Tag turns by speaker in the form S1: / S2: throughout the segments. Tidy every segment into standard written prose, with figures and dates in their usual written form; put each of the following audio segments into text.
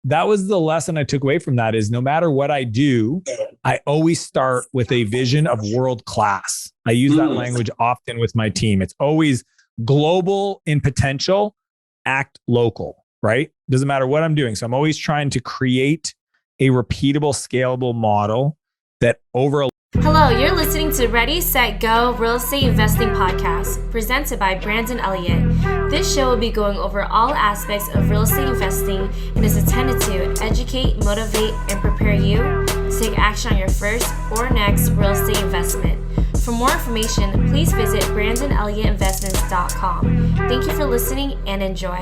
S1: that was the lesson I took away from that is no matter what I do, I always start with a vision of world class. I use that language often with my team. It's always global in potential, act local, right? Doesn't matter what I'm doing. So I'm always trying to create a repeatable, scalable model that over.
S2: Hello, you're listening to Ready, Set, Go Real Estate Investing Podcast, presented by Brandon Elliott. This show will be going over all aspects of real estate investing and is intended to educate, motivate, and prepare you to take action on your first or next real estate investment. For more information, please visit BrandonElliottInvestments.com. Thank you for listening and enjoy.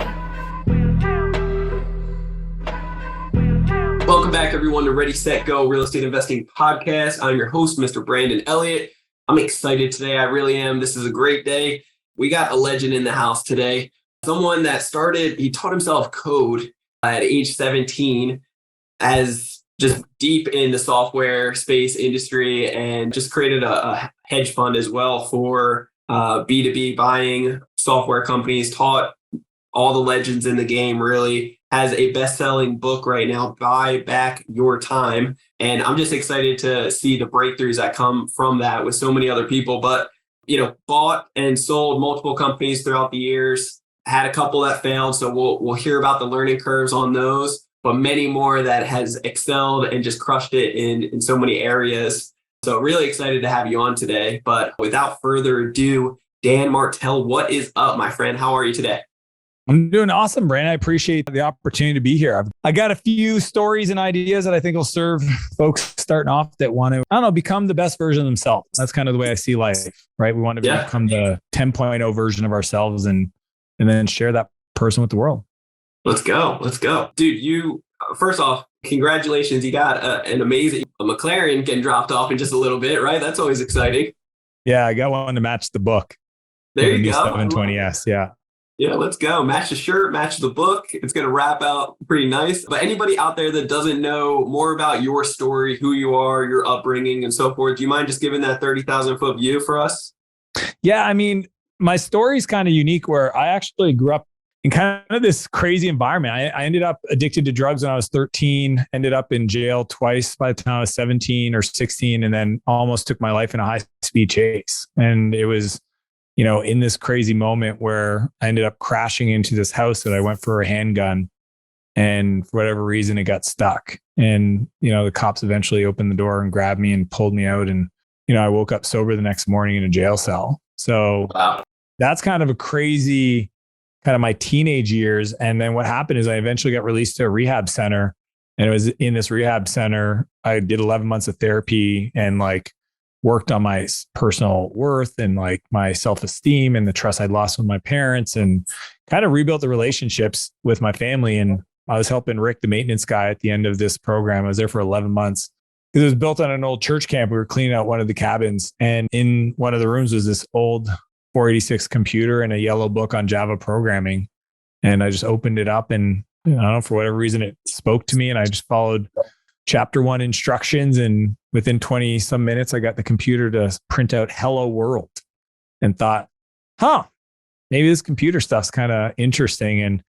S3: Welcome back, everyone, to Ready, Set, Go Real Estate Investing Podcast. I'm your host, Mr. Brandon Elliott. I'm excited today. I really am. This is a great day. We got a legend in the house today. Someone that he taught himself code at age 17 as just deep in the software space industry and just created a hedge fund as well for B2B buying software companies, taught all the legends in the game, really. Has a best-selling book right now, Buy Back Your Time. And I'm just excited to see the breakthroughs that come from that with so many other people. But, bought and sold multiple companies throughout the years, had a couple that failed. So we'll hear about the learning curves on those, but many more that has excelled and just crushed it in so many areas. So really excited to have you on today. But without further ado, Dan Martell, what is up, my friend? How are you today?
S1: I'm doing awesome, Brandon. I appreciate the opportunity to be here. I got a few stories and ideas that I think will serve folks starting off that want to, become the best version of themselves. That's kind of the way I see life, right? We want to become the 10.0 version of ourselves and then share that person with the world.
S3: Let's go. Dude, first off, congratulations. You got an amazing McLaren getting dropped off in just a little bit, right? That's always exciting.
S1: Yeah, I got one to match the book.
S3: There you go.
S1: 720S, yeah.
S3: Yeah, let's go. Match the shirt, match the book. It's going to wrap out pretty nice. But anybody out there that doesn't know more about your story, who you are, your upbringing, and so forth, do you mind just giving that 30,000 foot view for us?
S1: Yeah, my story is kind of unique where I actually grew up in kind of this crazy environment. I ended up addicted to drugs when I was 13, ended up in jail twice by the time I was 17 or 16, and then almost took my life in a high-speed chase. And it was in this crazy moment where I ended up crashing into this house that I went for a handgun, and for whatever reason, it got stuck. And, the cops eventually opened the door and grabbed me and pulled me out. And, I woke up sober the next morning in a jail cell. So That's kind of a crazy kind of my teenage years. And then what happened is I eventually got released to a rehab center. And it was in this rehab center, I did 11 months of therapy and worked on my personal worth and my self-esteem and the trust I'd lost with my parents, and kind of rebuilt the relationships with my family. And I was helping Rick, the maintenance guy, at the end of this program. I was there for 11 months. It was built on an old church camp. We were cleaning out one of the cabins, and in one of the rooms was this old 486 computer and a yellow book on Java programming. And I just opened it up, and I don't know, for whatever reason, it spoke to me, and I just followed chapter 1 instructions. And within 20 some minutes, I got the computer to print out "Hello World," and thought, maybe this computer stuff's kind of interesting. And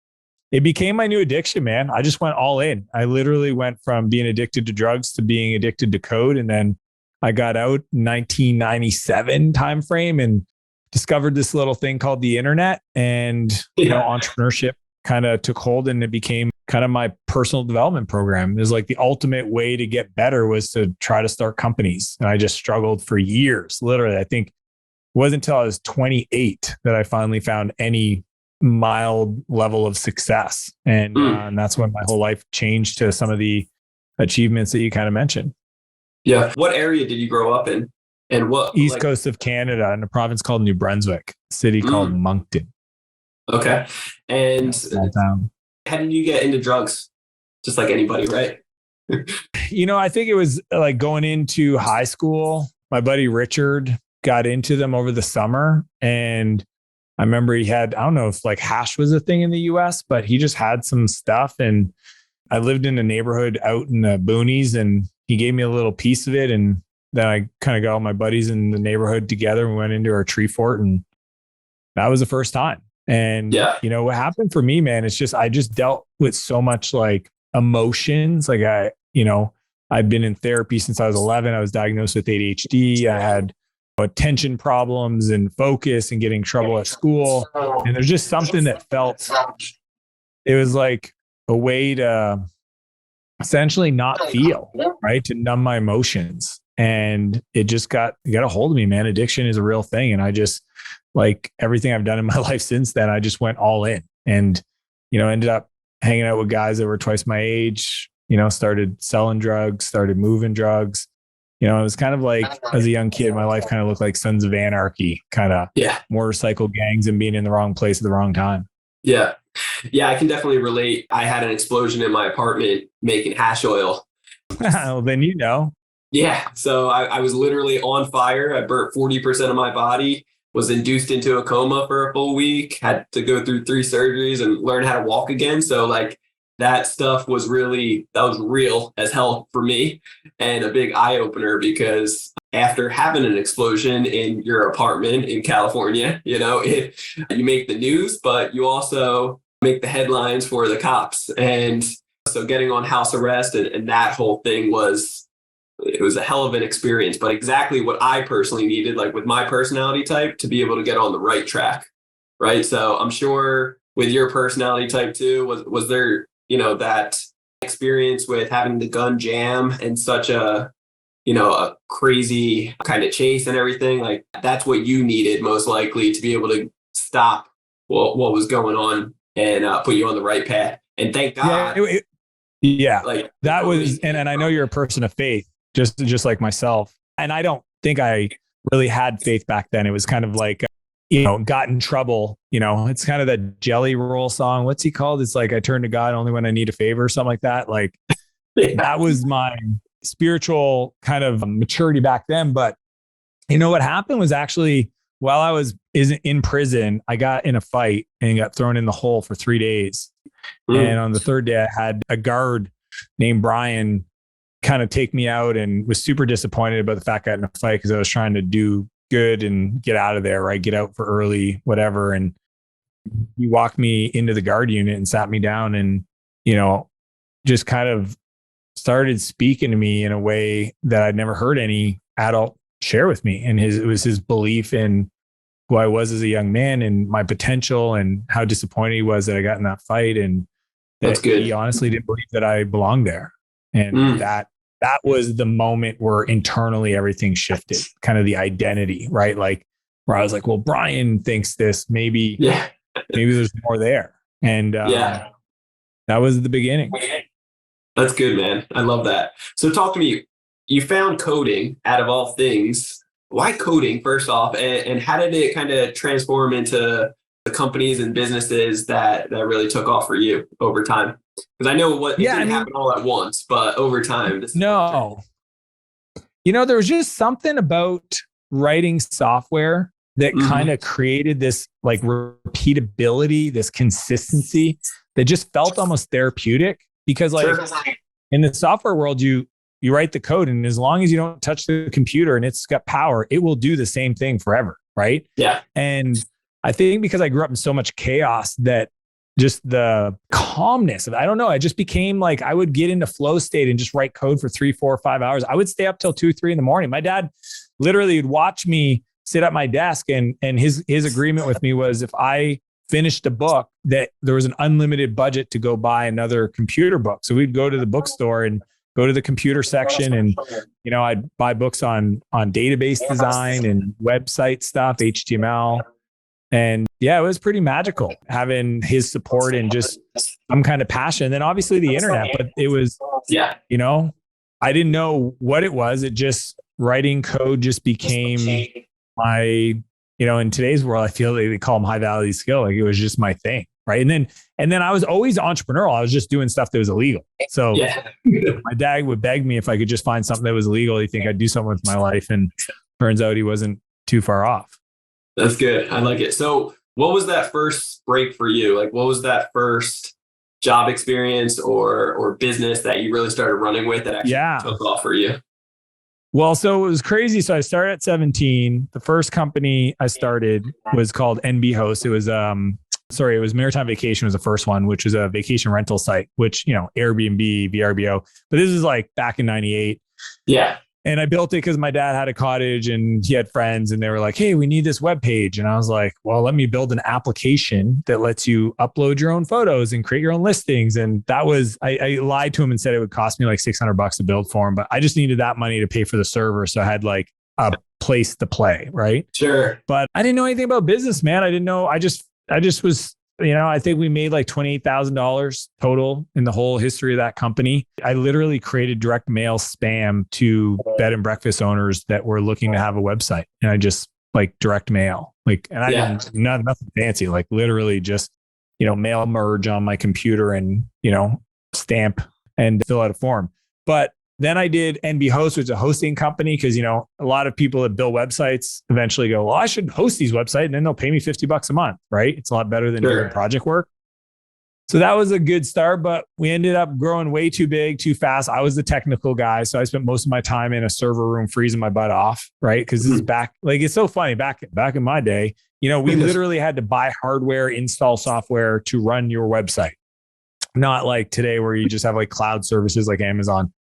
S1: it became my new addiction, man. I just went all in. I literally went from being addicted to drugs to being addicted to code. And then I got out in 1997 timeframe and discovered this little thing called the internet, and entrepreneurship kind of took hold, and it became kind of my personal development program. It was the ultimate way to get better was to try to start companies. And I just struggled for years. Literally, I think it wasn't until I was 28 that I finally found any mild level of success. And that's when my whole life changed to some of the achievements that you kind of mentioned.
S3: Yeah. What area did you grow up in? And what?
S1: East coast of Canada, in a province called New Brunswick, a city called Moncton.
S3: Okay. And
S1: small town.
S3: How did you get into drugs? Just like anybody, right?
S1: I think it was going into high school. My buddy Richard got into them over the summer. And I remember he had, I don't know if hash was a thing in the US, but he just had some stuff. And I lived in a neighborhood out in the boonies, and he gave me a little piece of it. And then I kind of got all my buddies in the neighborhood together and went into our tree fort. And that was the first time. And, what happened for me, man, it's just, I just dealt with so much emotions. Like I'd been in therapy since I was 11. I was diagnosed with ADHD. I had attention problems and focus and getting in trouble at school. And there's just something that felt, it was like a way to essentially not feel, right? To numb my emotions. And it just got a hold of me, man. Addiction is a real thing. And I just, like everything I've done in my life since then, I just went all in and, ended up hanging out with guys that were twice my age, started selling drugs, started moving drugs. It was kind of like, as a young kid, my life kind of looked like Sons of Anarchy, kind of motorcycle gangs and being in the wrong place at the wrong time.
S3: Yeah. Yeah, I can definitely relate. I had an explosion in my apartment making hash oil.
S1: Well, then
S3: Yeah. So I was literally on fire. I burnt 40% of my body, was induced into a coma for a full week, had to go through 3 surgeries and learn how to walk again. So like that stuff was real as hell for me, and a big eye opener, because after having an explosion in your apartment in California, you make the news, but you also make the headlines for the cops. And so getting on house arrest and that whole thing was a hell of an experience, but exactly what I personally needed, like with my personality type, to be able to get on the right track. Right. So I'm sure with your personality type too, was there, that experience with having the gun jam and such a crazy kind of chase and everything, like that's what you needed most likely to be able to stop what was going on and put you on the right path. And thank God.
S1: Like that was, and I know you're a person of faith, just like myself. And I don't think I really had faith back then. It was kind of like, got in trouble. It's kind of that Jelly Roll song. What's he called? It's like, I turn to God only when I need a favor or something like that. Like that was my spiritual kind of maturity back then. But what happened was actually, while I was in prison, I got in a fight and got thrown in the hole for 3 days. And on the 3rd day, I had a guard named Brian kind of take me out, and was super disappointed about the fact I got in a fight, because I was trying to do good and get out of there, right? Get out for early, whatever. And he walked me into the guard unit and sat me down and, just kind of started speaking to me in a way that I'd never heard any adult share with me. And it was his belief in who I was as a young man and my potential, and how disappointed he was that I got in that fight, and that he honestly didn't believe that I belonged there. And that was the moment where internally everything shifted, kind of the identity, right? Like where I was like, well, Brian thinks this, maybe there's more there. And that was the beginning.
S3: That's good, man. I love that. So talk to me. You found coding out of all things. Why coding, first off? And how did it kind of transform into the companies and businesses that really took off for you over time? Because I know it didn't happen all at once, but over time.
S1: There was just something about writing software that kind of created this like repeatability, this consistency that just felt almost therapeutic. Because like in the software world, you write the code, and as long as you don't touch the computer and it's got power, it will do the same thing forever. Right.
S3: Yeah.
S1: And I think because I grew up in so much chaos, that just the calmness of, I don't know, I just became like, I would get into flow state and just write code for 3, 4, 5 hours. I would stay up till 2, 3 in the morning. My dad literally would watch me sit at my desk, and his agreement with me was, if I finished a book, that there was an unlimited budget to go buy another computer book. So we'd go to the bookstore and go to the computer section, and I'd buy books on database design and website stuff, HTML. And yeah, it was pretty magical having his support and just some kind of passion. And then obviously the internet, but it was, I didn't know what it was. It just, writing code just became my, in today's world, I feel they call them high value skill. Like it was just my thing. Right. And then I was always entrepreneurial. I was just doing stuff that was illegal. So my dad would beg me if I could just find something that was illegal. He'd think I'd do something with my life. And turns out he wasn't too far off.
S3: That's good. I like it. So what was that first break for you? Like, what was that first job experience or business that you really started running with that actually took off for you?
S1: Well, so it was crazy. So I started at 17. The first company I started was called NB Host. It was Sorry, it was Maritime Vacation was the first one, which was a vacation rental site, which, Airbnb, VRBO. But this is like back in 98.
S3: Yeah.
S1: And I built it because my dad had a cottage and he had friends and they were like, hey, we need this web page. And I was like, well, let me build an application that lets you upload your own photos and create your own listings. And that was, I lied to him and said it would cost me like $600 to build for him, but I just needed that money to pay for the server. So I had like a place to play. Right.
S3: Sure.
S1: But I didn't know anything about business, man. I didn't know. I just was, I think we made like $28,000 total in the whole history of that company. I literally created direct mail spam to bed and breakfast owners that were looking to have a website. And I just like direct mail, and I didn't, nothing fancy, like literally just, mail merge on my computer and, stamp and fill out a form. But then I did NB Host, which is a hosting company, because, a lot of people that build websites eventually go, well, I should host these websites and then they'll pay me $50 a month, right? It's a lot better than doing project work. So that was a good start, but we ended up growing way too big, too fast. I was the technical guy. So I spent most of my time in a server room freezing my butt off, right? Because this is back, it's so funny. Back in my day, we literally had to buy hardware, install software to run your website. Not like today where you just have like cloud services like Amazon.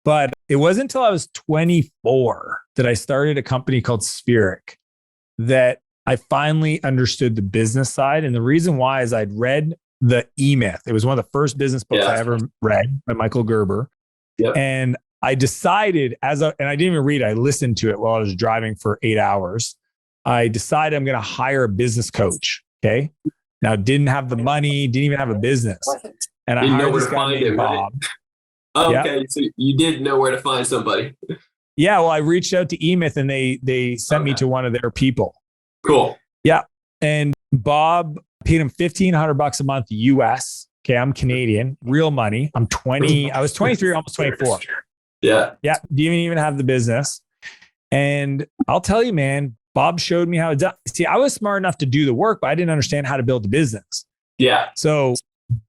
S1: But it wasn't until I was 24 that I started a company called Spheric that I finally understood the business side. And the reason why is I'd read The E-Myth. It was one of the first business books I ever read by Michael Gerber. Yep. And I decided and I didn't even read it. I listened to it while I was driving for 8 hours. I decided I'm going to hire a business coach. Okay. Now, didn't have the money, didn't even have a business. And I hired this guy named Bob.
S3: Right? Oh, okay, so you did know where to find somebody.
S1: Yeah, well, I reached out to E-Myth and they sent me to one of their people.
S3: Cool.
S1: Yeah, and Bob paid him $1,500 a month US. Okay, I'm Canadian, real money. I'm 20. I was 23, almost 24.
S3: Yeah.
S1: Yeah, didn't even have the business. And I'll tell you, man, Bob showed me how it's done. See, I was smart enough to do the work, but I didn't understand how to build the business.
S3: Yeah.
S1: So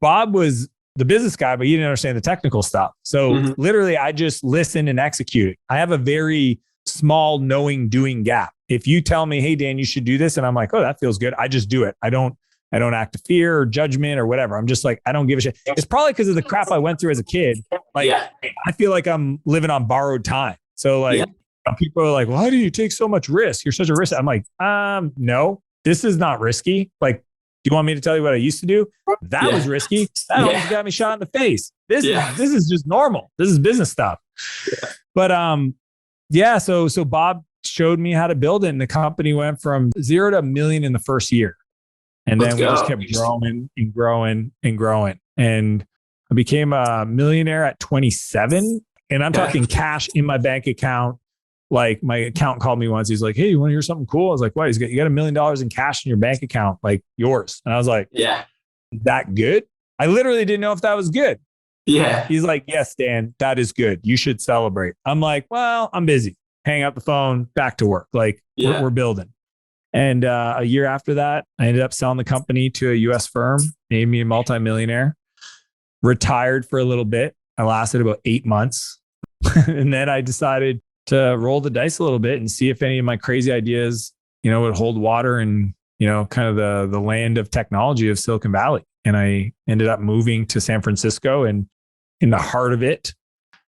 S1: Bob was the business guy, but he didn't understand the technical stuff. So literally I just listened and executed. I have a very small knowing doing gap. If you tell me, hey, Dan, you should do this. And I'm like, oh, that feels good. I just do it. I don't act to fear or judgment or whatever. I'm just like, I don't give a shit. It's probably because of the crap I went through as a kid. Like, I feel like I'm living on borrowed time. So like people are like, why do you take so much risk? You're such a risk. I'm like, no, this is not risky. Like, do you want me to tell you what I used to do? That was risky. That almost got me shot in the face. This is just normal. This is business stuff. Yeah. But so Bob showed me how to build it, and the company went from 0 to $1 million in the first year. And then we just kept growing and growing and growing. And I became a millionaire at 27. And I'm talking cash in my bank account. Like my accountant called me once. He's like, hey, you want to hear something cool? I was like, what? You got $1 million in cash in your bank account, like yours. And I was like, is that good? I literally didn't know if that was good.
S3: Yeah.
S1: He's like, yes, Dan, that is good. You should celebrate. I'm like, well, I'm busy. Hang up the phone, back to work. Like we're building. And a year after that, I ended up selling the company to a US firm, made me a multimillionaire, retired for a little bit. I lasted about 8 months. And then I decided to roll the dice a little bit and see if any of my crazy ideas, would hold water in, kind of the land of technology of Silicon Valley. And I ended up moving to San Francisco and in the heart of it.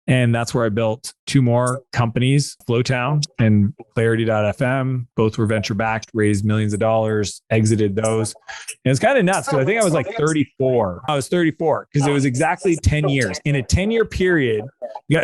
S1: And that's where I built 2 more companies, Flowtown and Clarity.fm. Both were venture backed, raised millions of dollars, exited those. And it's kind of nuts because I think I was like 34. I was 34 because it was exactly 10 years. In a 10-year period,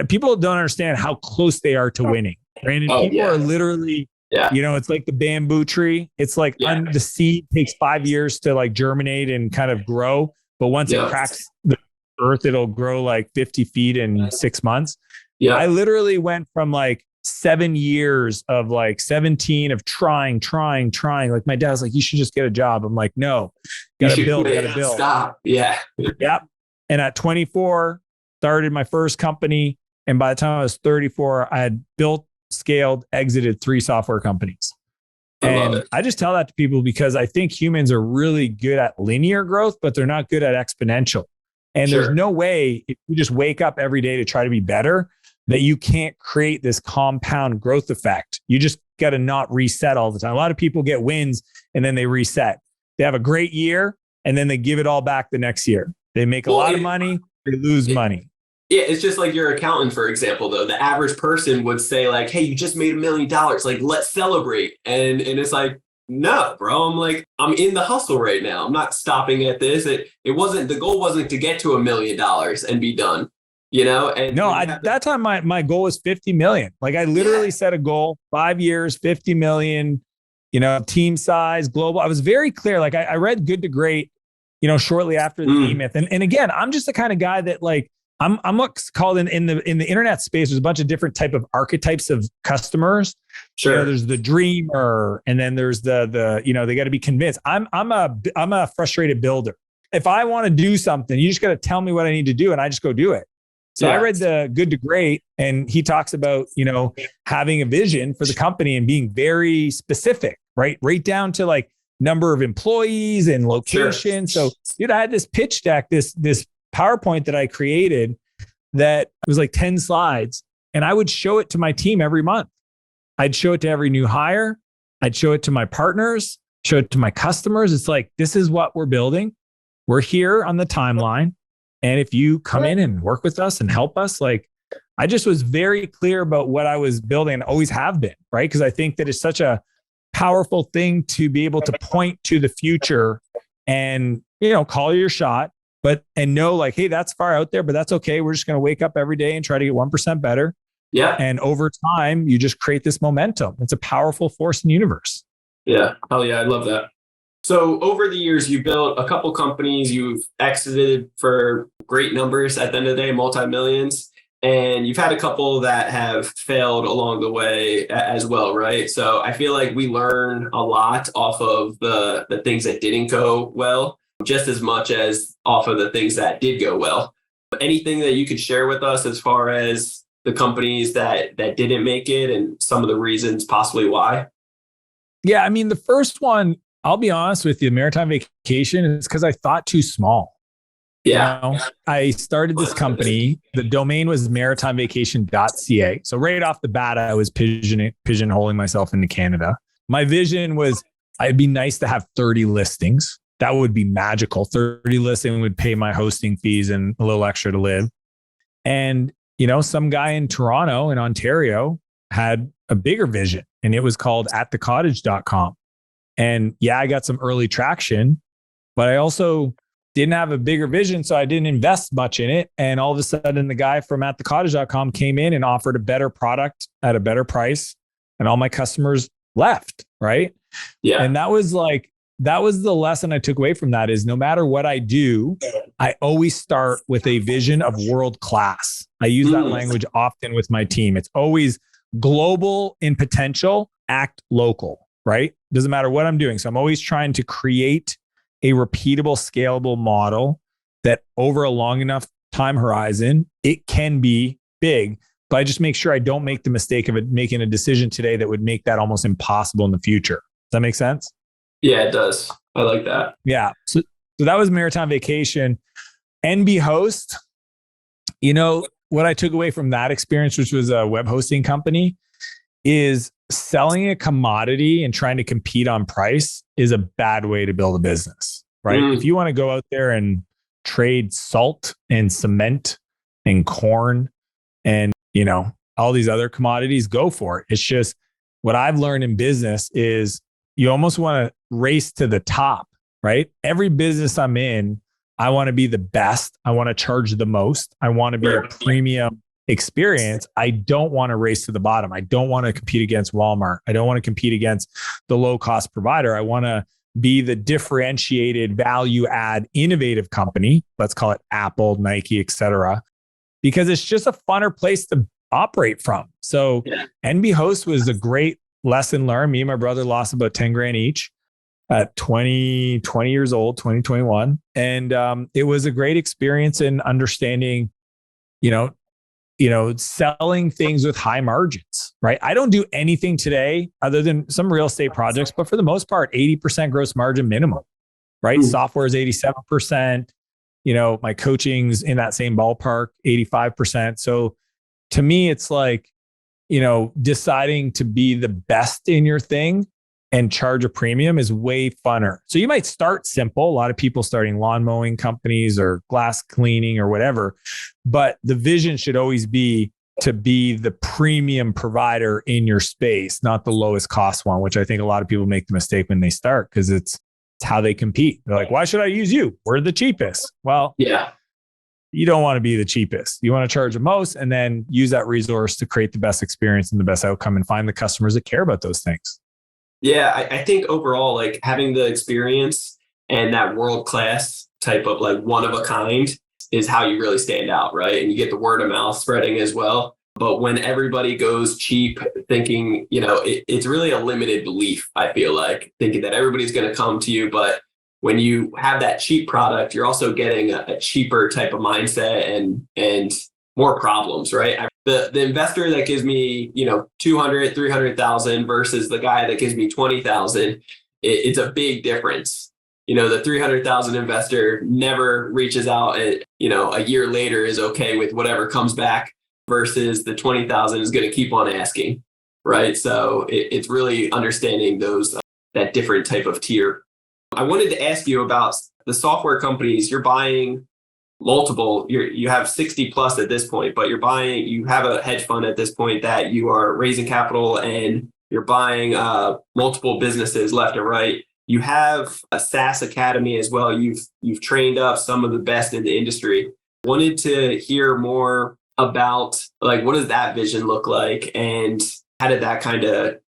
S1: people don't understand how close they are to winning. Brandon, people are literally, it's like the bamboo tree. It's like the seed takes 5 years to like germinate and kind of grow. But once it cracks the earth, it'll grow like 50 feet in 6 months. Yeah. I literally went from like 7 years of like 17 of trying. Like my dad was like, you should just get a job. I'm like, no, gotta build.
S3: Stop. Yeah.
S1: Yep. And at 24, started my first company. And by the time I was 34, I had built, scaled, exited 3 software companies. And I just tell that to people because I think humans are really good at linear growth, but they're not good at exponential. And there's no way if you just wake up every day to try to be better, that you can't create this compound growth effect. You just got to not reset all the time. A lot of people get wins and then they reset. They have a great year and then they give it all back the next year. They make a lot of money, they lose money.
S3: Yeah, it's just like your accountant, for example, though. The average person would say like, hey, you just made $1 million. Like, let's celebrate. And it's like, no, bro. I'm in the hustle right now. I'm not stopping at this. The goal wasn't to get to $1 million and be done, And
S1: no, at that time, my goal was 50 million. Like I literally set a goal, 5 years, 50 million, team size, global. I was very clear. Like I read Good to Great, shortly after the E-Myth. And again, I'm just the kind of guy that like, I'm what's called in the internet space. There's a bunch of different type of archetypes of customers.
S3: Sure.
S1: There's the dreamer, and then there's the they got to be convinced. I'm a frustrated builder. If I want to do something, you just got to tell me what I need to do, and I just go do it. So I read the Good to Great, and he talks about having a vision for the company and being very specific, right down to like number of employees and location. Sure. So I had this pitch deck, this PowerPoint that I created that was like 10 slides, and I would show it to my team every month. I'd show it to every new hire. I'd show it to my partners, show it to my customers. It's like, this is what we're building. We're here on the timeline. And if you come in and work with us and help us, like I just was very clear about what I was building and always have been, right? Because I think that it's such a powerful thing to be able to point to the future and, call your shot. And know like, hey, that's far out there, but that's okay. We're just going to wake up every day and try to get 1% better.
S3: Yeah.
S1: And over time, you just create this momentum. It's a powerful force in the universe.
S3: Yeah. Hell yeah. I love that. So over the years, you built a couple companies, you've exited for great numbers at the end of the day, multi-millions, and you've had a couple that have failed along the way as well, right? So I feel like we learn a lot off of the things that didn't go well, just as much as off of the things that did go well. Anything that you could share with us as far as the companies that didn't make it and some of the reasons possibly why?
S1: Yeah, I mean, the first one, I'll be honest with you, Maritime Vacation, is because I thought too small.
S3: Yeah.
S1: I started this company. The domain was maritimevacation.ca. So right off the bat, I was pigeonholing myself into Canada. My vision was it'd be nice to have 30 listings. That would be magical. 30 listing would pay my hosting fees and a little extra to live. And, some guy in Toronto in Ontario had a bigger vision, and it was called atthecottage.com. And I got some early traction, but I also didn't have a bigger vision. So I didn't invest much in it. And all of a sudden the guy from atthecottage.com came in and offered a better product at a better price. And all my customers left. Right.
S3: Yeah.
S1: And that was the lesson I took away from that is no matter what I do, I always start with a vision of world class. I use that language often with my team. It's always global in potential, act local, right? Doesn't matter what I'm doing. So I'm always trying to create a repeatable, scalable model that over a long enough time horizon, it can be big, but I just make sure I don't make the mistake of making a decision today that would make that almost impossible in the future. Does that make sense?
S3: Yeah, it does. I like that.
S1: Yeah. So that was Maritime Vacation. NB Host, what I took away from that experience, which was a web hosting company, is selling a commodity and trying to compete on price is a bad way to build a business, right? If you want to go out there and trade salt and cement and corn and, all these other commodities, go for it. It's just what I've learned in business is you almost want to race to the top, right? Every business I'm in, I want to be the best. I want to charge the most. I want to be a premium experience. I don't want to race to the bottom. I don't want to compete against Walmart. I don't want to compete against the low cost provider. I want to be the differentiated value add innovative company. Let's call it Apple, Nike, et cetera, because it's just a funner place to operate from. So NB Host was a great lesson learned. Me and my brother lost about 10 grand each at 20 years old, 2021. And it was a great experience in understanding, selling things with high margins, right? I don't do anything today other than some real estate projects, but for the most part, 80% gross margin minimum, right? Software is 87%. My coaching's in that same ballpark, 85%. So to me, it's like, deciding to be the best in your thing and charge a premium is way funner. So you might start simple. A lot of people starting lawn mowing companies or glass cleaning or whatever, but the vision should always be to be the premium provider in your space, not the lowest cost one, which I think a lot of people make the mistake when they start because it's how they compete. They're like, why should I use you? We're the cheapest. Well,
S3: yeah,
S1: you don't want to be the cheapest. You want to charge the most and then use that resource to create the best experience and the best outcome and find the customers that care about those things.
S3: Yeah, I think overall, like having the experience and that world-class type of like one of a kind is how you really stand out, right? And you get the word of mouth spreading as well. But when everybody goes cheap, thinking, it's really a limited belief, I feel like, thinking that everybody's going to come to you. But when you have that cheap product, you're also getting a cheaper type of mindset and more problems, right? The investor that gives me, 200, 300,000 versus the guy that gives me 20,000, it's a big difference. The 300,000 investor never reaches out and, a year later is okay with whatever comes back versus the 20,000 is going to keep on asking, right? So it's really understanding that different type of tier. I wanted to ask you about the software companies. You're buying multiple, you have 60 plus at this point, but you have a hedge fund at this point that you are raising capital and you're buying multiple businesses left and right. You have a SaaS academy as well. You've trained up some of the best in the industry. Wanted to hear more about like, what does that vision look like? And how did that kind of,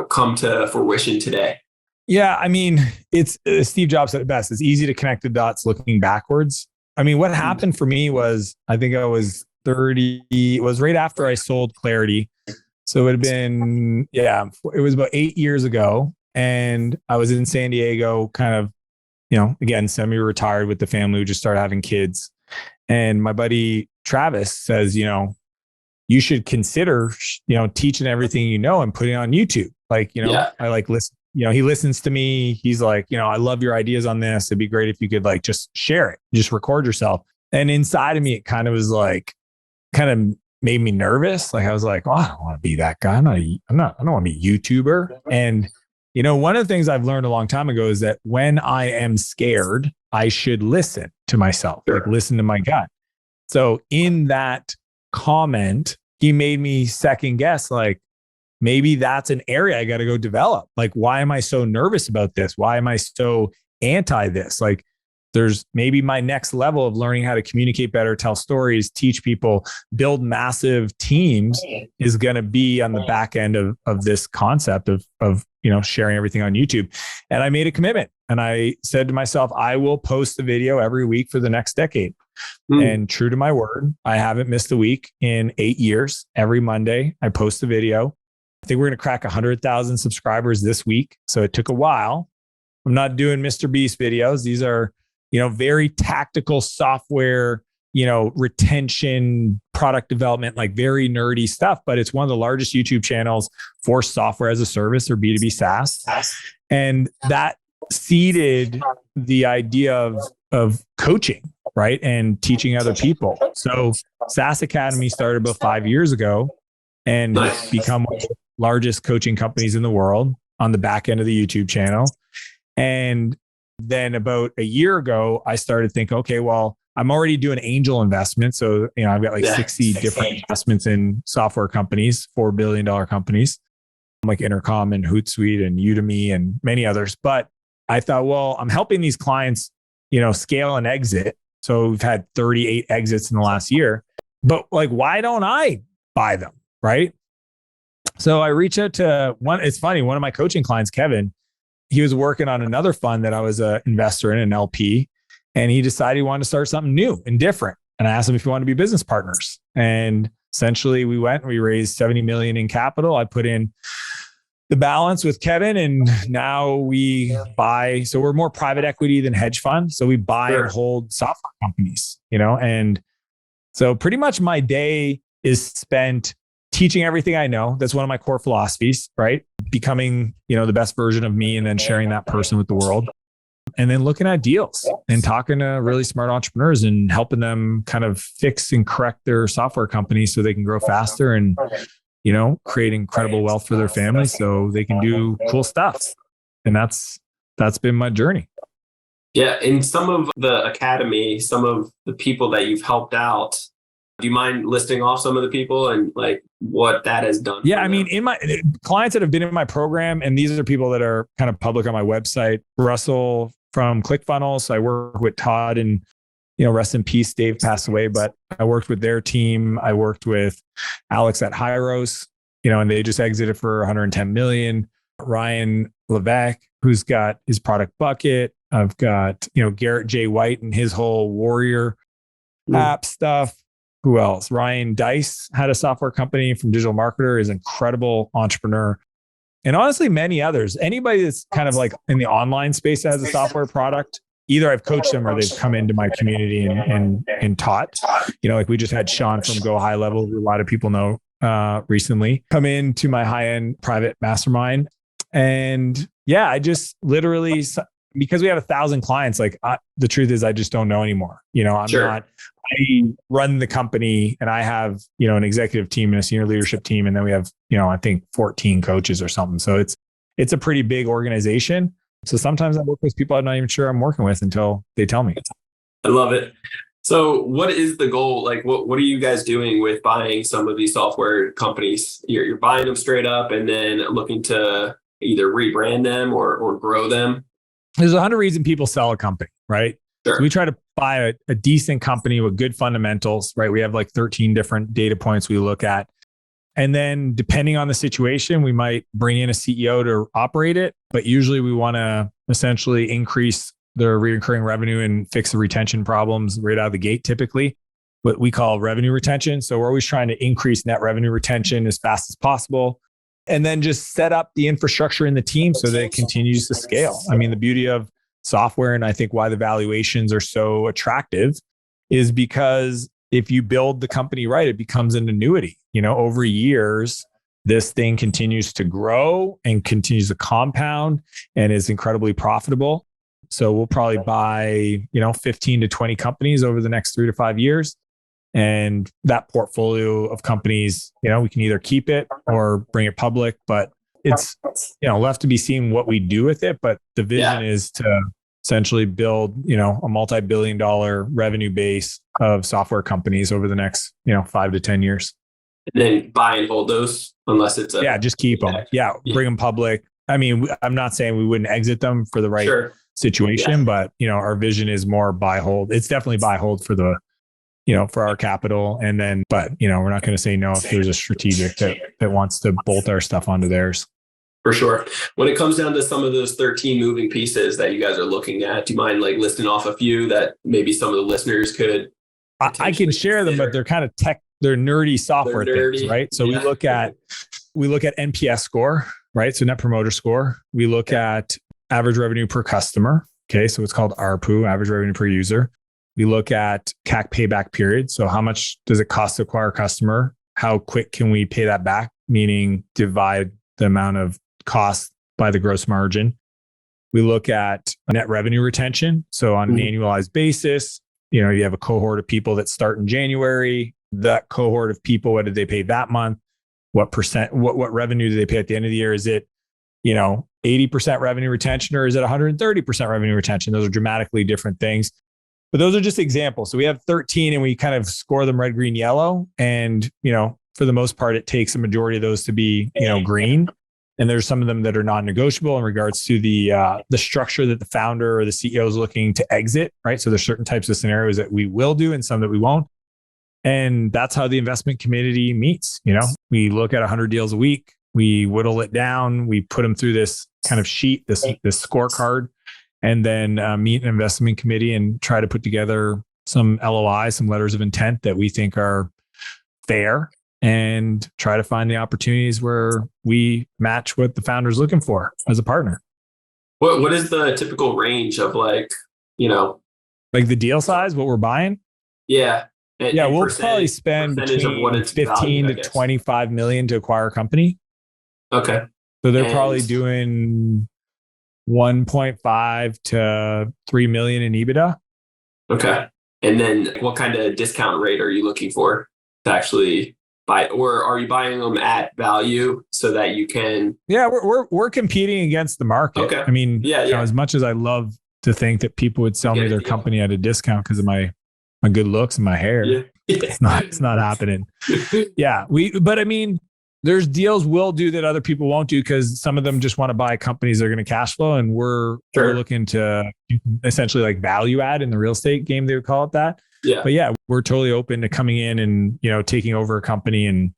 S3: come to fruition today?
S1: Yeah. I mean, it's Steve Jobs said it best. It's easy to connect the dots looking backwards. I mean, what happened for me was, I think I was 30, it was right after I sold Clarity. So it would have been, it was about 8 years ago. And I was in San Diego, kind of, again, semi-retired with the family. We just started having kids. And my buddy Travis says, you should consider, teaching everything and putting it on YouTube. Like, I like listen. He listens to me. He's like, I love your ideas on this. It'd be great if you could like just share it, just record yourself. And inside of me, it kind of was like, kind of made me nervous. Like I was like, oh, I don't want to be that guy. I don't want to be a YouTuber. And, one of the things I've learned a long time ago is that when I am scared, I should listen to myself, like listen to my gut. So in that comment, he made me second guess, like, maybe that's an area I got to go develop. Like, why am I so nervous about this? Why am I so anti this? Like, there's maybe my next level of learning how to communicate better, tell stories, teach people, build massive teams is going to be on the back end of this concept of sharing everything on YouTube. And I made a commitment and I said to myself, I will post a video every week for the next decade. And true to my word, I haven't missed a week in 8 years. Every Monday, I post a video. I think we're going to crack 100,000 subscribers this week. So it took a while. I'm not doing Mr. Beast videos. These are, very tactical software, retention, product development, like very nerdy stuff, but it's one of the largest YouTube channels for software as a service or B2B SaaS. And that seeded the idea of coaching, right? And teaching other people. So SaaS Academy started about 5 years ago and has become one of the largest coaching companies in the world on the back end of the YouTube channel. And then about a year ago, I started thinking, okay, well, I'm already doing angel investments. So, I've got like 60 different investments in software companies, $4 billion companies like Intercom and Hootsuite and Udemy and many others. But I thought, well, I'm helping these clients, scale and exit. So we've had 38 exits in the last year, but like, why don't I buy them? Right. So I reached out to it's funny. One of my coaching clients, Kevin, he was working on another fund that I was an investor in, an LP, and he decided he wanted to start something new and different. And I asked him if he wanted to be business partners. And essentially we went and we raised 70 million in capital. I put in the balance with Kevin and now we buy. So we're more private equity than hedge fund. So we buy and hold software companies, and so pretty much my day is spent teaching everything I know. That's one of my core philosophies, right? Becoming, the best version of me and then sharing that person with the world. And then looking at deals and talking to really smart entrepreneurs and helping them kind of fix and correct their software companies so they can grow faster and, create incredible wealth for their family so they can do cool stuff. And that's been my journey.
S3: Yeah. In some of the academy, some of the people that you've helped out, do you mind listing off some of the people and like what that has done?
S1: Yeah. I mean, in my clients that have been in my program, and these are people that are kind of public on my website, Russell from ClickFunnels. So I work with Todd, and, rest in peace, Dave passed away, but I worked with their team. I worked with Alex at Hyros, and they just exited for 110 million. Ryan Levesque, who's got his product Bucket. I've got, Garrett J. White and his whole Warrior app stuff. Who else? Ryan Dice had a software company from Digital Marketer, is an incredible entrepreneur. And honestly, many others. Anybody that's kind of like in the online space that has a software product, either I've coached them or they've come into my community and taught. Like we just had Sean from Go High Level, who a lot of people know recently, come into my high-end private mastermind. And yeah, I just literally, because we have 1,000 clients, the truth is I just don't know anymore. I run the company and I have, an executive team and a senior leadership team. And then we have, I think 14 coaches or something. So it's a pretty big organization. So sometimes I work with people I'm not even sure I'm working with until they tell me.
S3: I love it. So what is the goal? Like, what are you guys doing with buying some of these software companies? You're buying them straight up and then looking to either rebrand them or grow them?
S1: There's 100 reasons people sell a company, right?
S3: Sure.
S1: So we try to buy a decent company with good fundamentals, right? We have like 13 different data points we look at. And then depending on the situation, we might bring in a CEO to operate it. But usually we want to essentially increase their recurring revenue and fix the retention problems right out of the gate, typically, what we call revenue retention. So we're always trying to increase net revenue retention as fast as possible. And then just set up the infrastructure in the team so that it continues to scale. I mean, the beauty of software, and I think why the valuations are so attractive, is because if you build the company right, it becomes an annuity. Over years, this thing continues to grow and continues to compound and is incredibly profitable. So we'll probably buy, 15 to 20 companies over the next 3 to 5 years. And that portfolio of companies, we can either keep it or bring it public, but it's, left to be seen what we do with it. But the vision is to essentially build, a multi-billion-dollar revenue base of software companies over the next, 5 to 10 years.
S3: And then buy and hold those unless it's
S1: just keep them. Bring them public. I mean, I'm not saying we wouldn't exit them for the right situation, but our vision is more buy hold. It's definitely buy hold for the, for our capital. And then, but we're not going to say no if there's a strategic that wants to bolt our stuff onto theirs.
S3: For sure. When it comes down to some of those 13 moving pieces that you guys are looking at, do you mind like listing off a few that maybe some of the listeners could?
S1: I can share them, but they're kind of they're nerdy software things, right? So we look at NPS score, right? So net promoter score. We look at average revenue per customer. Okay. So it's called ARPU, average revenue per user. We look at CAC payback period. So how much does it cost to acquire a customer? How quick can we pay that back? Meaning divide the amount of cost by the gross margin. We look at net revenue retention. So on an annualized basis, you have a cohort of people that start in January. That cohort of people, what did they pay that month? What revenue do they pay at the end of the year? Is it, 80% revenue retention or is it 130% revenue retention? Those are dramatically different things. But those are just examples. So we have 13 and we kind of score them red, green, yellow. And, for the most part, it takes a majority of those to be, green. And there's some of them that are non-negotiable in regards to the structure that the founder or the CEO is looking to exit, right? So there's certain types of scenarios that we will do and some that we won't. And that's how the investment committee meets. We look at 100 deals a week. We whittle it down. We put them through this kind of sheet, this scorecard, and then meet an investment committee and try to put together some LOI, some letters of intent that we think are fair, and try to find the opportunities where we match what the founder's looking for as a partner.
S3: What is the typical range of like
S1: the deal size, what we're buying?
S3: Yeah.
S1: We'll probably spend between 15 to 25 million to acquire a company.
S3: Okay.
S1: So they're probably doing 1.5 to 3 million in EBITDA.
S3: Okay. And then what kind of discount rate are you looking for to actually buy, or are you buying them at value so that you can?
S1: Yeah, we're competing against the market.
S3: Okay.
S1: I mean,
S3: Yeah.
S1: as much as I love to think that people would sell me their company at a discount because of my good looks and my hair, it's not happening. Yeah, but I mean, there's deals we'll do that other people won't do because some of them just want to buy companies that are going to cash flow, and we're looking to essentially like value add in the real estate game. They would call it that.
S3: Yeah.
S1: But yeah, we're totally open to coming in and, taking over a company and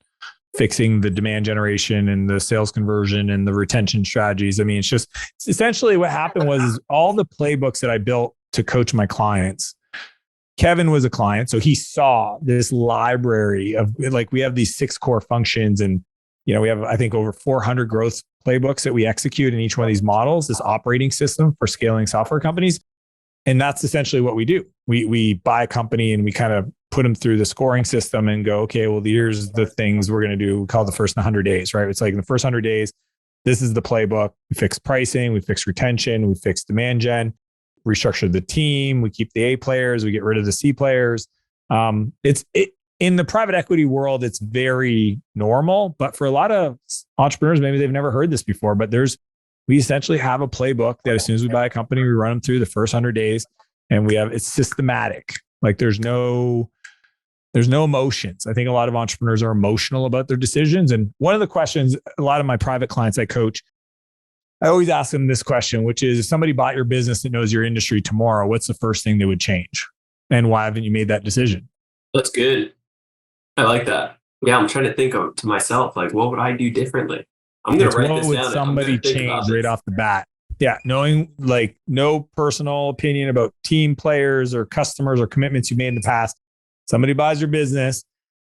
S1: fixing the demand generation and the sales conversion and the retention strategies. I mean, it's essentially what happened was all the playbooks that I built to coach my clients. Kevin was a client, so he saw this library of like, we have these 6 core functions, and we have, I think, over 400 growth playbooks that we execute in each one of these models, this operating system for scaling software companies. And that's essentially what we do. We buy a company and we kind of put them through the scoring system and go, okay, well, here's the things we're going to do. We call it the first 100 days, right? It's like in the first 100 days, this is the playbook. We fix pricing, we fix retention, we fix demand gen, restructure the team, we keep the A players, we get rid of the C players. In the private equity world, it's very normal, but for a lot of entrepreneurs, maybe they've never heard this before, but we essentially have a playbook that as soon as we buy a company, we run them through the first 100 days, and it's systematic. Like there's no emotions. I think a lot of entrepreneurs are emotional about their decisions. And one of the questions, a lot of my private clients I coach, I always ask them this question, which is, if somebody bought your business that knows your industry tomorrow, what's the first thing they would change? And why haven't you made that decision?
S3: That's good. I like that. Yeah, I'm trying to think to myself, like, what would I do differently? I'm going to write this down.
S1: What would somebody change right off the bat? Yeah, knowing like no personal opinion about team players or customers or commitments you made in the past. Somebody buys your business,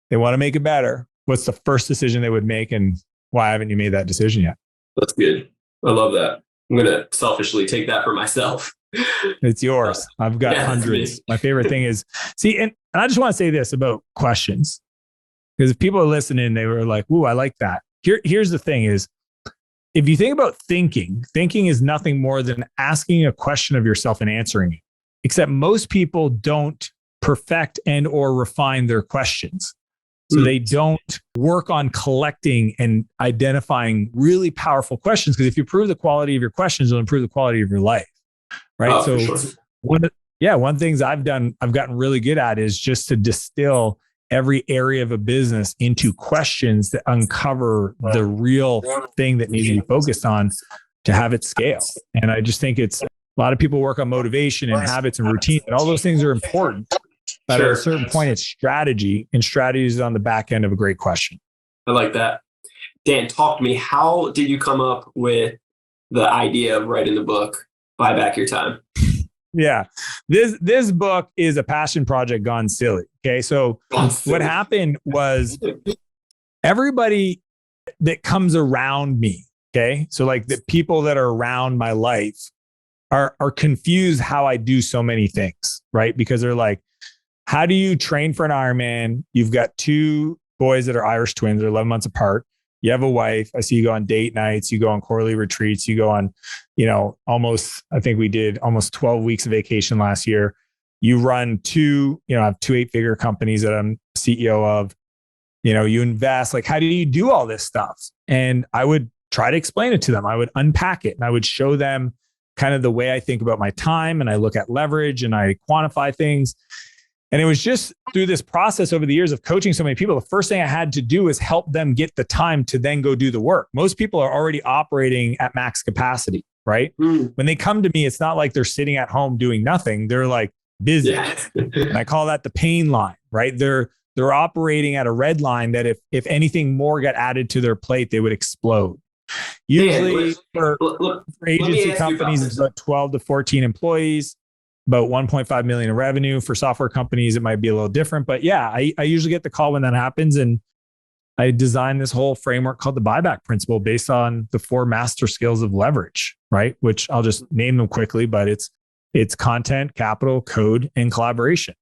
S1: they want to make it better. What's the first decision they would make, and why haven't you made that decision yet?
S3: That's good. I love that. I'm going to selfishly take that for myself.
S1: It's yours. I've got hundreds. My favorite thing is, and I just want to say this about questions, because if people are listening, they were like, ooh, I like that. Here's the thing is, if you think about thinking is nothing more than asking a question of yourself and answering it, except most people don't perfect and or refine their questions. So they don't work on collecting and identifying really powerful questions, because if you improve the quality of your questions, you'll improve the quality of your life. Right.
S3: Oh,
S1: so
S3: for sure.
S1: one of the things I've gotten really good at is just to distill every area of a business into questions that uncover the real thing that needs to be focused on to have it scale. And I just think a lot of people work on motivation and habits and routine, and all those things are important. But at a certain point, it's strategy, and strategy is on the back end of a great question.
S3: I like that. Dan, talk to me. How did you come up with the idea of writing the book, Buy Back Your Time?
S1: Yeah. This book is a passion project gone silly. Okay. So what happened was, everybody that comes around me, okay, so like the people that are around my life are confused how I do so many things, right? Because they're like, how do you train for an Ironman? You've got 2 boys that are Irish twins, they're 11 months apart. You have a wife. I see you go on date nights, you go on quarterly retreats, you go on, I think we did almost 12 weeks of vacation last year. You run 2, I have 2 8-figure companies that I'm CEO of. You invest. Like, how do you do all this stuff? And I would try to explain it to them. I would unpack it, and I would show them kind of the way I think about my time, and I look at leverage and I quantify things. And it was just through this process over the years of coaching so many people, the first thing I had to do is help them get the time to then go do the work. Most people are already operating at max capacity, right? When they come to me, it's not like they're sitting at home doing nothing. They're like busy. Yeah. And I call that the pain line, right? They're operating at a red line that if anything more got added to their plate, they would explode. Usually for agency companies, it's about 12 to 14 employees. About 1.5 million in revenue. For software companies, it might be a little different, but yeah, I usually get the call when that happens. And I designed this whole framework called the buyback principle based on the 4 master skills of leverage, right? Which I'll just name them quickly, but it's content, capital, code, and collaboration.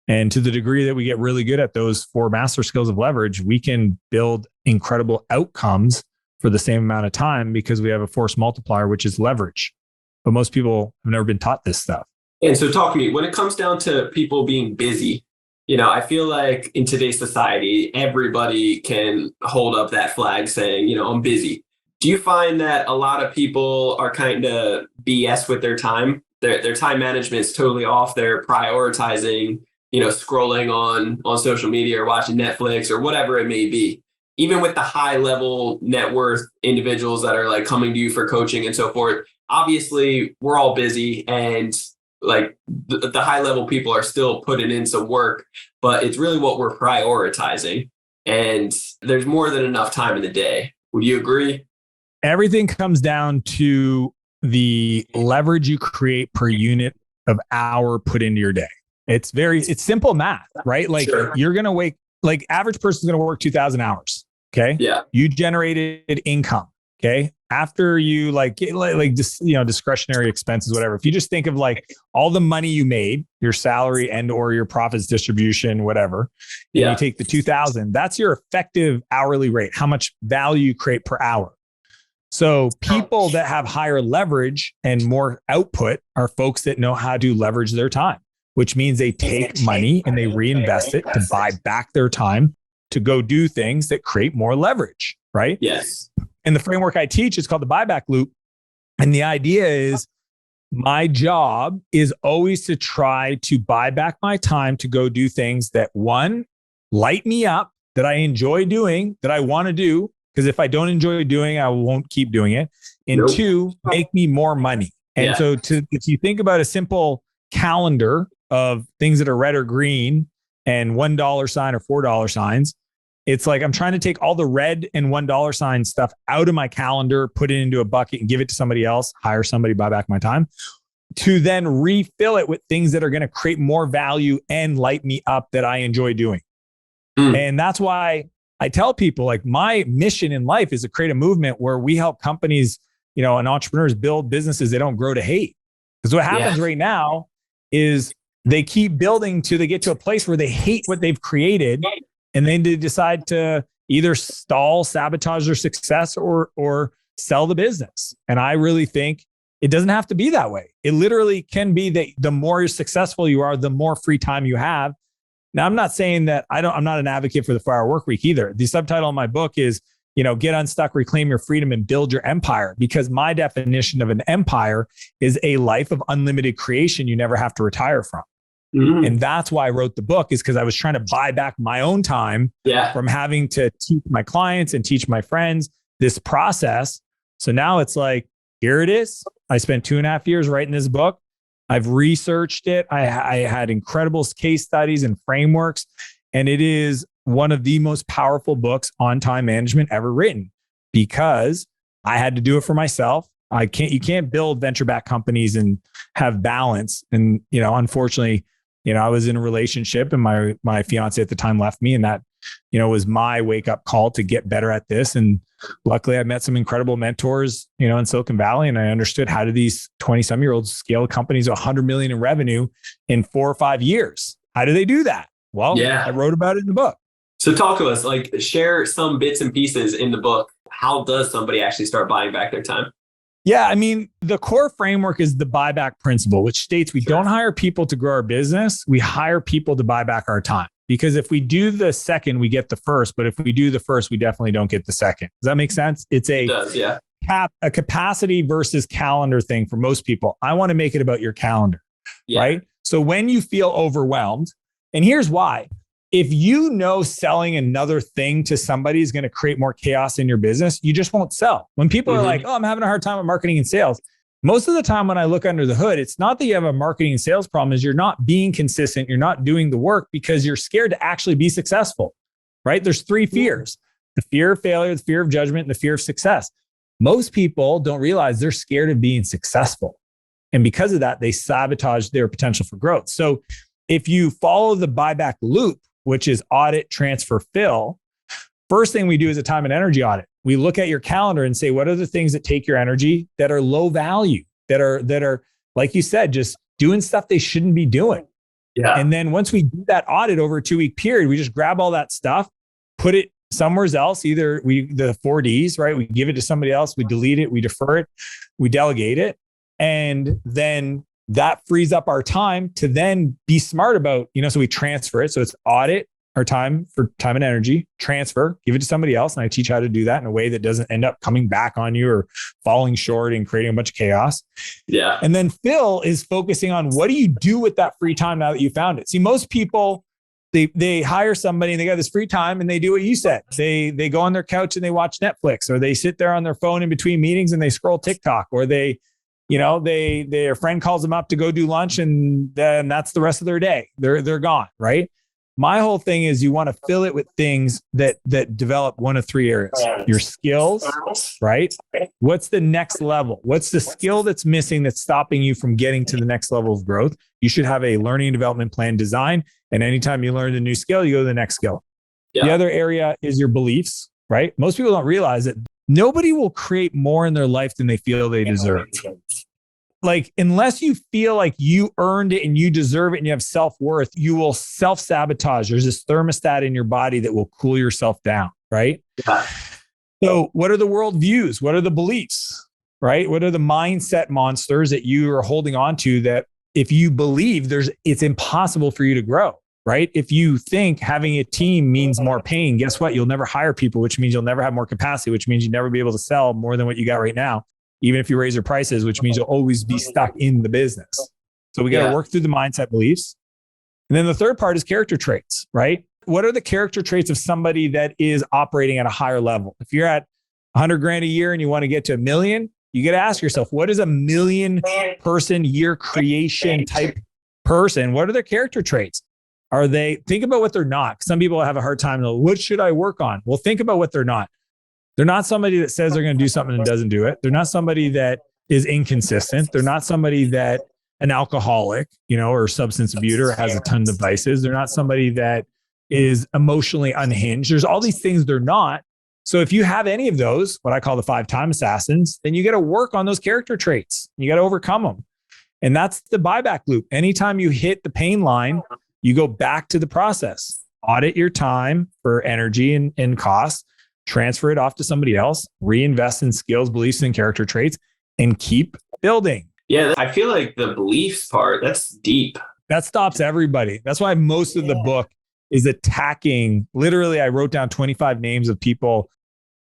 S1: And to the degree that we get really good at those 4 master skills of leverage, we can build incredible outcomes for the same amount of time because we have a force multiplier, which is leverage. But most people have never been taught this stuff.
S3: And so talk to me, when it comes down to people being busy, I feel like in today's society, everybody can hold up that flag saying, I'm busy. Do you find that a lot of people are kind of BS with their time? Their time management is totally off. They're prioritizing, scrolling on social media or watching Netflix or whatever it may be. Even with the high level net worth individuals that are like coming to you for coaching and so forth, obviously we're all busy, and like the high level people are still putting in some work, but it's really what we're prioritizing. And there's more than enough time in the day. Would you agree?
S1: Everything comes down to the leverage you create per unit of hour put into your day. It's simple math, right? Like You're going to average person's going to work 2,000 hours. Okay.
S3: Yeah.
S1: You generated income. Okay. After you discretionary expenses, whatever. If you just think of like all the money you made, your salary and or your profits distribution, whatever, and you take the 2,000, that's your effective hourly rate, how much value you create per hour. So people that have higher leverage and more output are folks that know how to leverage their time, which means they take money and they reinvest it to buy back their time to go do things that create more leverage, right?
S3: Yes.
S1: And the framework I teach is called the buyback loop. And the idea is my job is always to try to buy back my time to go do things that, one, light me up, that I enjoy doing, that I want to do. Because if I don't enjoy doing, I won't keep doing it. And two, make me more money. And so if you think about a simple calendar of things that are red or green and $1 sign or $4 signs, it's like I'm trying to take all the red and $1 sign stuff out of my calendar, put it into a bucket and give it to somebody else, hire somebody, buy back my time, to then refill it with things that are going to create more value and light me up that I enjoy doing. And that's why I tell people, like, my mission in life is to create a movement where we help companies, and entrepreneurs build businesses they don't grow to hate. Because what happens right now is they keep building till they get to a place where they hate what they've created. And then they decide to either stall, sabotage their success, or sell the business. And I really think it doesn't have to be that way. It literally can be that the more successful you are, the more free time you have. Now, I'm not saying that I'm not an advocate for the 4-hour work week either. The subtitle of my book is, get unstuck, reclaim your freedom, and build your empire. Because my definition of an empire is a life of unlimited creation you never have to retire from. And that's why I wrote the book, is because I was trying to buy back my own time from having to teach my clients and teach my friends this process. So now it's like, here it is. I spent 2.5 years writing this book. I've researched it. I had incredible case studies and frameworks, and it is one of the most powerful books on time management ever written, because I had to do it for myself. You can't build venture-backed companies and have balance. And, unfortunately, I was in a relationship, and my fiance at the time left me, and that, was my wake up call to get better at this. And luckily I met some incredible mentors, in Silicon Valley, and I understood how do these 20-some-year-olds scale companies to 100 million in revenue in 4 or 5 years. How do they do that? Well, I wrote about it in the book.
S3: So talk to us, share some bits and pieces in the book. How does somebody actually start buying back their time?
S1: Yeah, the core framework is the buyback principle, which states we don't hire people to grow our business. We hire people to buy back our time. Because if we do the second, we get the first. But if we do the first, we definitely don't get the second. Does that make sense? It's a capacity versus calendar thing for most people. I want to make it about your calendar, right? So when you feel overwhelmed, and here's why. If you know selling another thing to somebody is going to create more chaos in your business, you just won't sell. When people are like, I'm having a hard time with marketing and sales. Most of the time when I look under the hood, it's not that you have a marketing and sales problem, is you're not being consistent. You're not doing the work because you're scared to actually be successful, right? There's 3 fears: the fear of failure, the fear of judgment, and the fear of success. Most people don't realize they're scared of being successful. And because of that, they sabotage their potential for growth. So if you follow the buyback loop, which is audit, transfer, fill, first thing we do is a time and energy audit. We look at your calendar and say, what are the things that take your energy that are low value, that are, like you said, just doing stuff they shouldn't be doing. Yeah. And then once we do that audit over a 2-week period, we just grab all that stuff, put it somewhere else. Either the 4 Ds, right? We give it to somebody else, we delete it, we defer it, we delegate it. And then that frees up our time to then be smart about, so we transfer it. So it's audit our time for time and energy, transfer, give it to somebody else. And I teach how to do that in a way that doesn't end up coming back on you or falling short and creating a bunch of chaos.
S3: Yeah.
S1: And then Phil is focusing on what do you do with that free time now that you found it? See, most people, they hire somebody and they got this free time and they do what you said. They go on their couch and they watch Netflix, or they sit there on their phone in between meetings and they scroll TikTok, or their friend calls them up to go do lunch, and then that's the rest of their day. They're gone, right? My whole thing is you want to fill it with things that develop one of three areas. Your skills, right? What's the next level? What's the skill that's missing that's stopping you from getting to the next level of growth? You should have a learning and development plan design. And anytime you learn a new skill, you go to the next skill. Yeah. The other area is your beliefs, right? Most people don't realize that nobody will create more in their life than they feel they deserve. Like, unless you feel like you earned it and you deserve it and you have self-worth, you will self-sabotage. There's this thermostat in your body that will cool yourself down, right? Yeah. So what are the worldviews? What are the beliefs, right? What are the mindset monsters that you are holding on to that if you believe it's impossible for you to grow, right? If you think having a team means more pain, guess what? You'll never hire people, which means you'll never have more capacity, which means you'll never be able to sell more than what you got right now. Even if you raise your prices, which means you'll always be stuck in the business. So we got to work through the mindset beliefs. And then the third part is character traits, right? What are the character traits of somebody that is operating at a higher level? If you're at 100 grand a year and you want to get to 1 million, you got to ask yourself, what is a 1 million person year creation type person? What are their character traits? Think about what they're not. Some people have a hard time. What should I work on? Well, think about what they're not. They're not somebody that says they're going to do something and doesn't do it. They're not somebody that is inconsistent. They're not somebody that an alcoholic, or substance abuser has a ton of vices. They're not somebody that is emotionally unhinged. There's all these things they're not. So if you have any of those, what I call the 5 time assassins, then you got to work on those character traits. You got to overcome them. And that's the buyback loop. Anytime you hit the pain line, you go back to the process. Audit your time for energy and costs. Transfer it off to somebody else, reinvest in skills, beliefs, and character traits, and keep building.
S3: Yeah, I feel like the beliefs part, that's deep.
S1: That stops everybody. That's why most of the book is attacking. Literally, I wrote down 25 names of people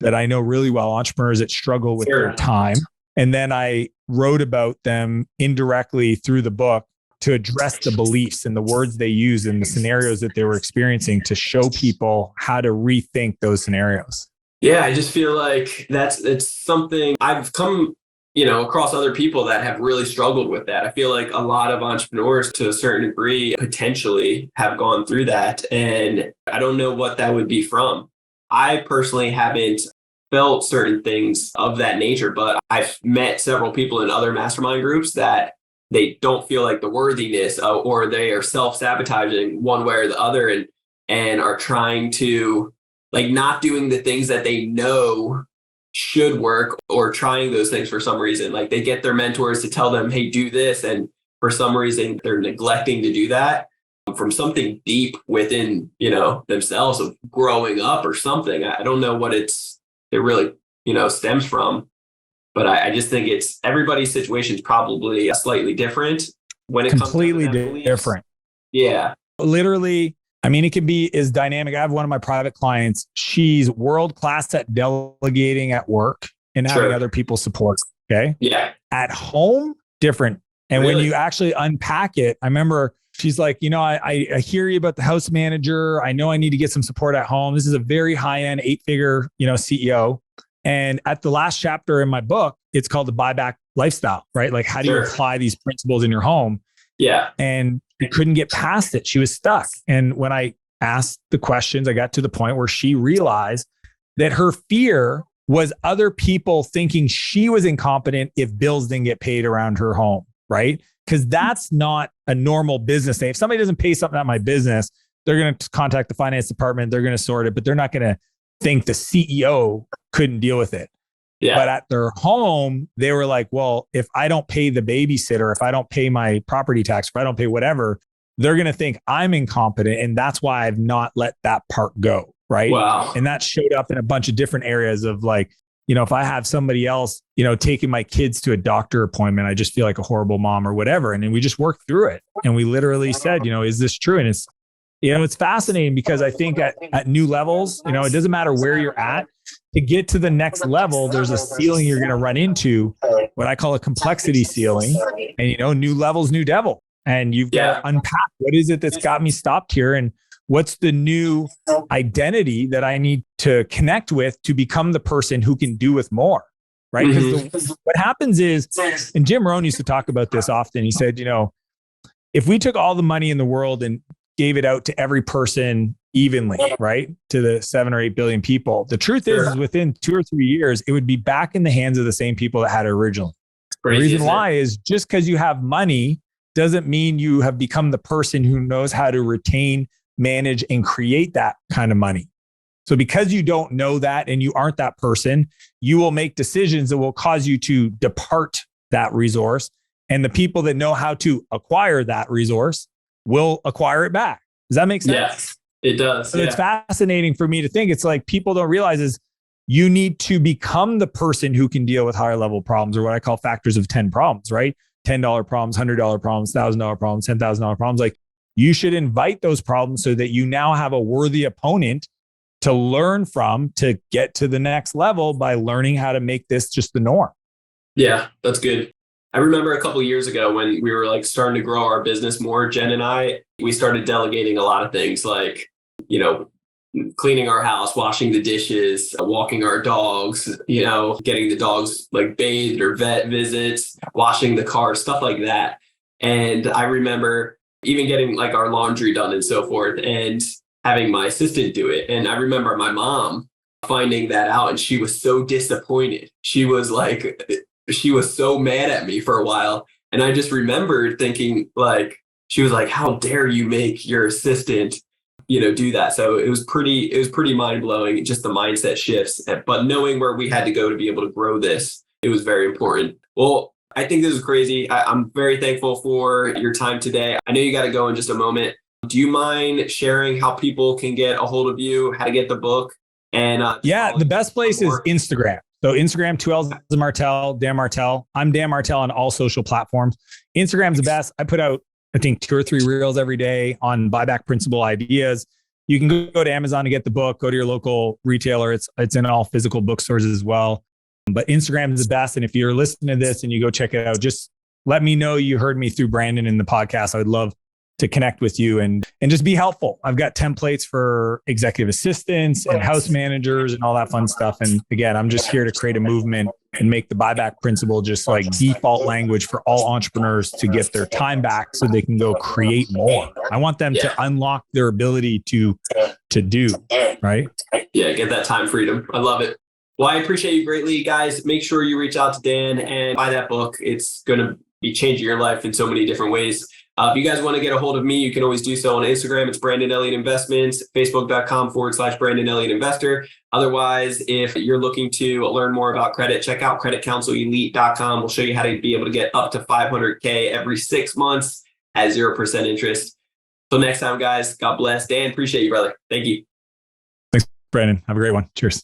S1: that I know really well, entrepreneurs that struggle with their time. And then I wrote about them indirectly through the book to address the beliefs and the words they use and the scenarios that they were experiencing to show people how to rethink those scenarios.
S3: Yeah, I just feel like it's something I've come, across other people that have really struggled with that. I feel like a lot of entrepreneurs to a certain degree potentially have gone through that. And I don't know what that would be from. I personally haven't felt certain things of that nature, but I've met several people in other mastermind groups that they don't feel like the worthiness or they are self-sabotaging one way or the other and are trying to not doing the things that they know should work or trying those things for some reason. Like they get their mentors to tell them, hey, do this. And for some reason, they're neglecting to do that from something deep within, themselves of growing up or something. I don't know what it really, stems from. But I just think everybody's situation is probably slightly different when it comes to
S1: completely different.
S3: Yeah.
S1: Literally, it can be as dynamic. I have one of my private clients. She's world-class at delegating at work and having other people support. Okay.
S3: Yeah.
S1: At home, different. And when you actually unpack it, I remember she's like, I hear you about the house manager. I know I need to get some support at home. This is a very high-end 8-figure, CEO. And at the last chapter in my book, it's called the buyback lifestyle, right? Like, how do you apply these principles in your home?
S3: Yeah.
S1: And she couldn't get past it. She was stuck. And when I asked the questions, I got to the point where she realized that her fear was other people thinking she was incompetent if bills didn't get paid around her home, right? Because that's not a normal business thing. If somebody doesn't pay something at my business, they're going to contact the finance department. They're going to sort it, but they're not going to think the CEO couldn't deal with it. Yeah. But at their home, they were like, well, if I don't pay the babysitter, if I don't pay my property tax, if I don't pay whatever, they're going to think I'm incompetent. And that's why I've not let that part go. Right.
S3: Wow.
S1: And that showed up in a bunch of different areas of like if I have somebody else, taking my kids to a doctor appointment, I just feel like a horrible mom or whatever. And then we just worked through it. And we literally said, is this true? And it's fascinating because I think at new levels, it doesn't matter where you're at. To get to the next level, there's a ceiling you're going to run into, what I call a complexity ceiling. And, new levels, new devil. And you've got to unpack what is it that's got me stopped here, and what's the new identity that I need to connect with to become the person who can do with more, right? Because what happens is, and Jim Rohn used to talk about this often. He said, if we took all the money in the world and gave it out to every person evenly, right, to the 7 or 8 billion people, the truth is within 2 or 3 years, it would be back in the hands of the same people that had it originally. The reason why is just because you have money doesn't mean you have become the person who knows how to retain, manage, and create that kind of money. So because you don't know that and you aren't that person, you will make decisions that will cause you to depart that resource. And the people that know how to acquire that resource will acquire it back. Does that make sense?
S3: Yes, it does.
S1: So it's fascinating for me to think. It's like people don't realize is you need to become the person who can deal with higher level problems, or what I call factors of 10 problems, right? $10 problems, $100 problems, $1,000 problems, $10,000 problems. Like, you should invite those problems so that you now have a worthy opponent to learn from, to get to the next level by learning how to make this just the norm.
S3: Yeah, that's good. I remember a couple of years ago when we were starting to grow our business more, Jen and I, we started delegating a lot of things like, cleaning our house, washing the dishes, walking our dogs, getting the dogs bathed or vet visits, washing the car, stuff like that. And I remember even getting our laundry done and so forth, and having my assistant do it. And I remember my mom finding that out, and she was so disappointed. She was so mad at me for a while. And I just remember thinking she was like, how dare you make your assistant do that. So it was pretty mind blowing, just the mindset shifts. But knowing where we had to go to be able to grow this, it was very important. Well, I think this is crazy. I'm very thankful for your time today. I know you got to go in just a moment. Do you mind sharing how people can get a hold of you, how to get the book? And
S1: the best place is Instagram. So Instagram, 2 L's of Martell, Dan Martell. I'm Dan Martell on all social platforms. Instagram's the best. I put out, I think, 2 or 3 reels every day on buyback principle ideas. You can go to Amazon to get the book, go to your local retailer. It's in all physical bookstores as well. But Instagram is the best. And if you're listening to this and you go check it out, just let me know you heard me through Brandon in the podcast. I would love to connect with you and just be helpful. I've got templates for executive assistants and house managers and all that fun stuff. And again, I'm just here to create a movement and make the buyback principle just default language for all entrepreneurs to get their time back so they can go create more. I want them to unlock their ability to do, right?
S3: Yeah, get that time freedom. I love it. Well, I appreciate you greatly, guys. Make sure you reach out to Dan and buy that book. It's going to be changing your life in so many different ways. If you guys want to get a hold of me, you can always do so on Instagram. It's Brandon Elliott Investments, Facebook.com/Brandon Elliott Investor. Otherwise, if you're looking to learn more about credit, check out creditcounselelite.com. We'll show you how to be able to get up to $500K every 6 months at 0% interest. Till next time, guys, God bless. Dan, appreciate you, brother. Thank you.
S1: Thanks, Brandon. Have a great one. Cheers.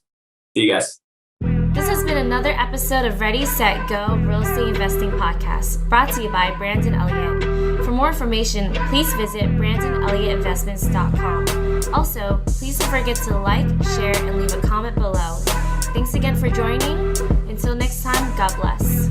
S3: See you guys.
S2: This has been another episode of Ready, Set, Go Real Estate Investing Podcast, brought to you by Brandon Elliott. For more information, please visit BrandonElliottInvestments.com. Also, please don't forget to like, share, and leave a comment below. Thanks again for joining. Until next time, God bless.